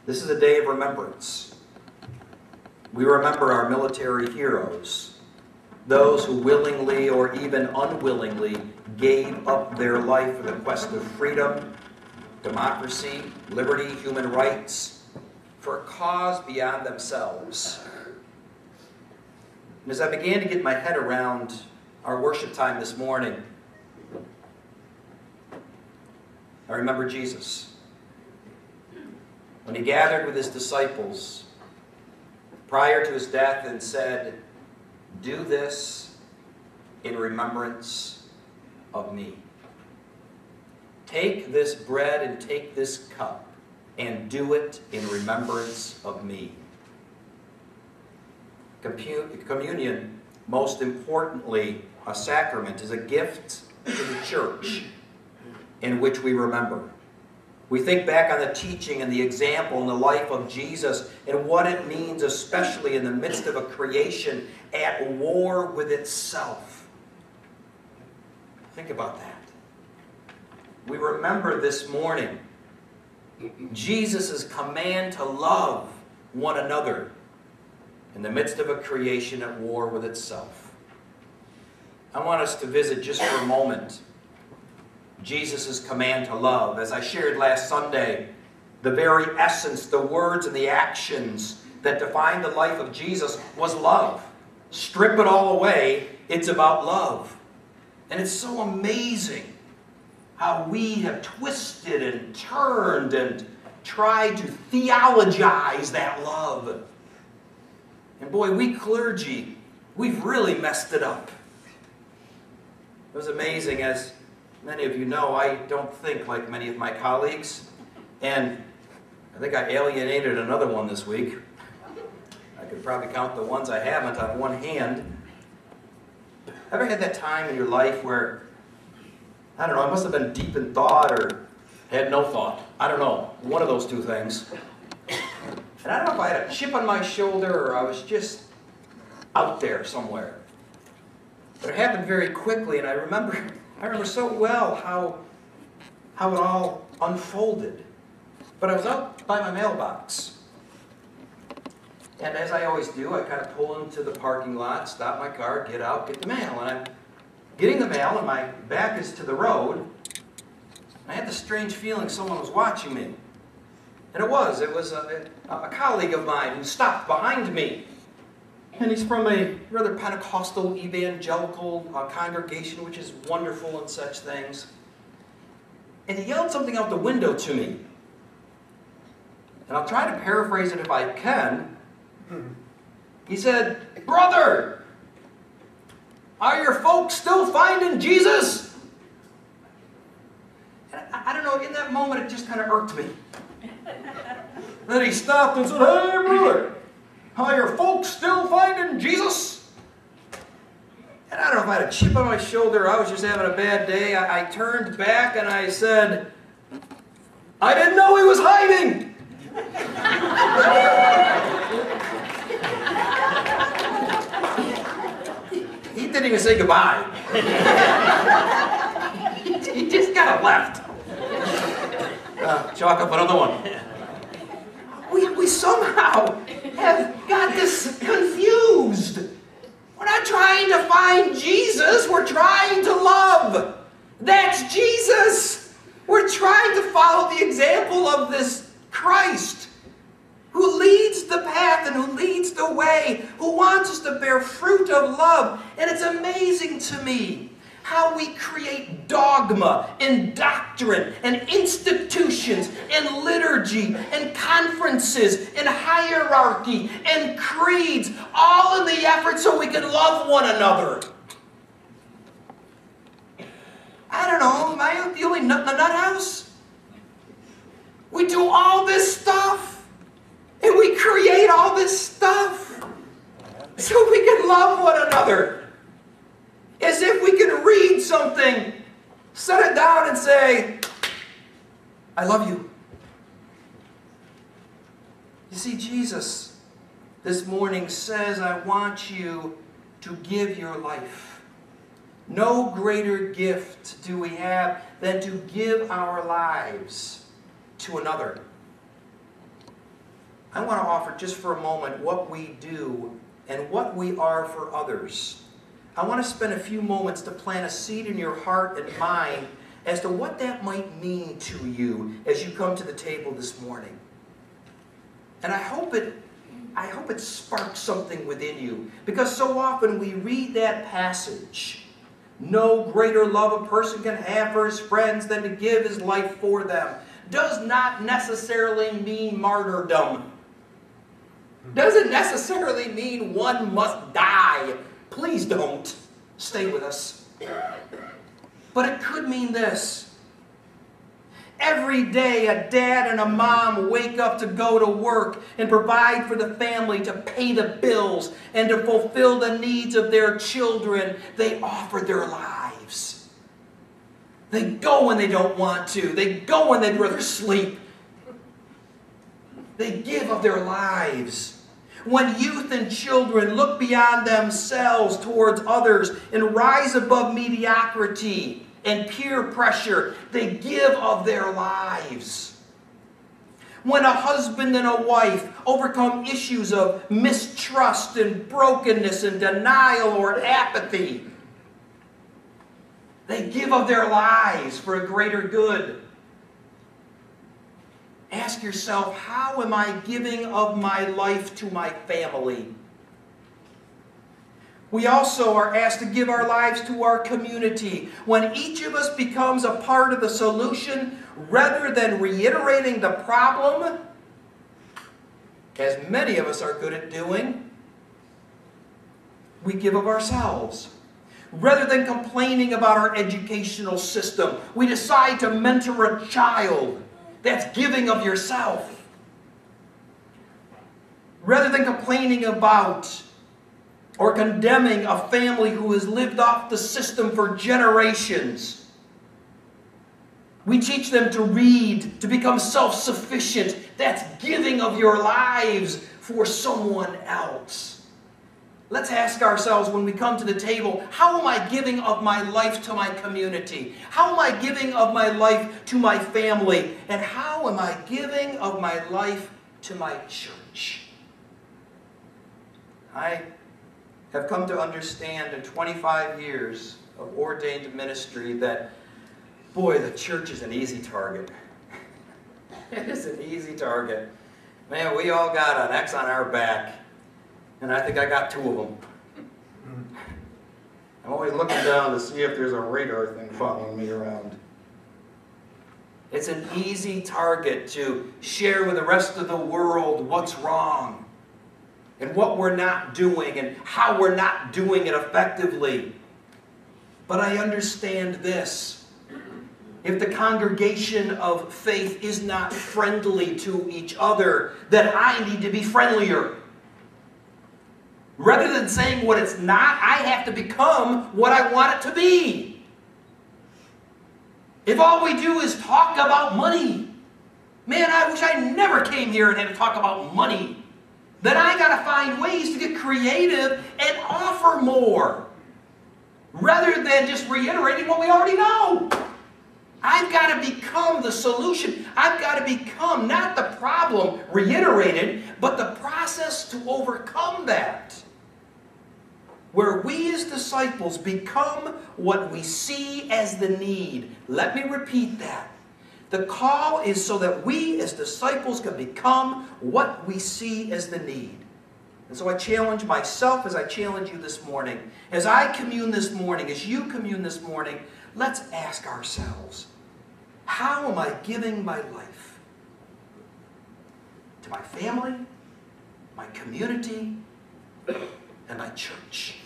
This is a day of remembrance. We remember our military heroes, those who willingly or even unwillingly gave up their life for the quest of freedom, democracy, liberty, human rights, for a cause beyond themselves. And as I began to get my head around our worship time this morning, I remember Jesus. When he gathered with his disciples prior to his death and said, "Do this in remembrance of me." Take this bread and take this cup and do it in remembrance of me. Communion, most importantly, a sacrament, is a gift to the church in which we remember. We think back on the teaching and the example and the life of Jesus and what it means, especially in the midst of a creation at war with itself. Think about that. We remember this morning Jesus' command to love one another in the midst of a creation at war with itself. I want us to visit just for a moment Jesus' command to love. As I shared last Sunday, the very essence, the words and the actions that defined the life of Jesus was love. Strip it all away, it's about love. And it's so amazing how we have twisted and turned and tried to theologize that love. And boy, we clergy, we've really messed it up. It was amazing. As many of you know, I don't think like many of my colleagues. And I think I alienated another one this week. I could probably count the ones I haven't on one hand. Ever had that time in your life where, I don't know, I must have been deep in thought or had no thought. I don't know. One of those two things. And I don't know if I had a chip on my shoulder or I was just out there somewhere. But it happened very quickly, and I remember so well how it all unfolded. But I was out by my mailbox. And as I always do, I kind of pull into the parking lot, stop my car, get out, get the mail. And I'm getting the mail, and my back is to the road. I had the strange feeling someone was watching me. And it was a colleague of mine who stopped behind me. And he's from a rather Pentecostal, evangelical congregation, which is wonderful and such things. And he yelled something out the window to me. And I'll try to paraphrase it if I can. He said, "Brother, are your folks still finding Jesus?" And I don't know, in that moment it just kind of irked me. Then he stopped and said, "Hey, brother, are your folks still finding Jesus?" And I don't know if I had a chip on my shoulder or I was just having a bad day. I turned back and I said, "I didn't know he was hiding." He didn't even say goodbye. He just kind of left. Chalk up another one. We somehow have got this confused. We're not trying to find Jesus, we're trying to love. That's Jesus. We're trying to follow the example of this Christ who leads the path and who leads the way, who wants us to bear fruit of love. And it's amazing to me how we create dogma and doctrine and institutions and liturgy and conferences and hierarchy and creeds, all in the effort so we can love one another. I don't know, am I the only nut in the nut house? We do all this stuff and we create all this stuff so we can love one another. As if we can read something, set it down and say, "I love you." You see, Jesus this morning says, "I want you to give your life." No greater gift do we have than to give our lives to another. I want to offer just for a moment what we do and what we are for others. I want to spend a few moments to plant a seed in your heart and mind as to what that might mean to you as you come to the table this morning. And I hope it sparks something within you, because so often we read that passage. No greater love a person can have for his friends than to give his life for them. Does not necessarily mean martyrdom. Doesn't necessarily mean one must die. Please don't. Stay with us. But it could mean this. Every day a dad and a mom wake up to go to work and provide for the family, to pay the bills and to fulfill the needs of their children. They offer their lives. They go when they don't want to. They go when they'd rather sleep. They give of their lives. When youth and children look beyond themselves towards others and rise above mediocrity and peer pressure, they give of their lives. When a husband and a wife overcome issues of mistrust and brokenness and denial or apathy, they give of their lives for a greater good. Ask yourself, how am I giving of my life to my family? We also are asked to give our lives to our community. When each of us becomes a part of the solution, rather than reiterating the problem, as many of us are good at doing, we give of ourselves. Rather than complaining about our educational system, we decide to mentor a child. That's giving of yourself. Rather than complaining about or condemning a family who has lived off the system for generations, we teach them to read, to become self-sufficient. That's giving of your lives for someone else. Let's ask ourselves when we come to the table, how am I giving of my life to my community? How am I giving of my life to my family? And how am I giving of my life to my church? I have come to understand in 25 years of ordained ministry that, boy, the church is an easy target. It is an easy target. Man, we all got an X on our back. And I think I got 2 of them. I'm always looking down to see if there's a radar thing following me around. It's an easy target to share with the rest of the world what's wrong and what we're not doing and how we're not doing it effectively. But I understand this. If the congregation of faith is not friendly to each other, then I need to be friendlier. Rather than saying what it's not, I have to become what I want it to be. If all we do is talk about money, man, I wish I never came here and had to talk about money. Then I got to find ways to get creative and offer more, rather than just reiterating what we already know. I've got to become the solution. I've got to become not the problem reiterated, but the process to overcome that. Where we as disciples become what we see as the need. Let me repeat that. The call is so that we as disciples can become what we see as the need. And so I challenge myself as I challenge you this morning. As I commune this morning, as you commune this morning, let's ask ourselves, how am I giving my life? To my family, my community, and my church?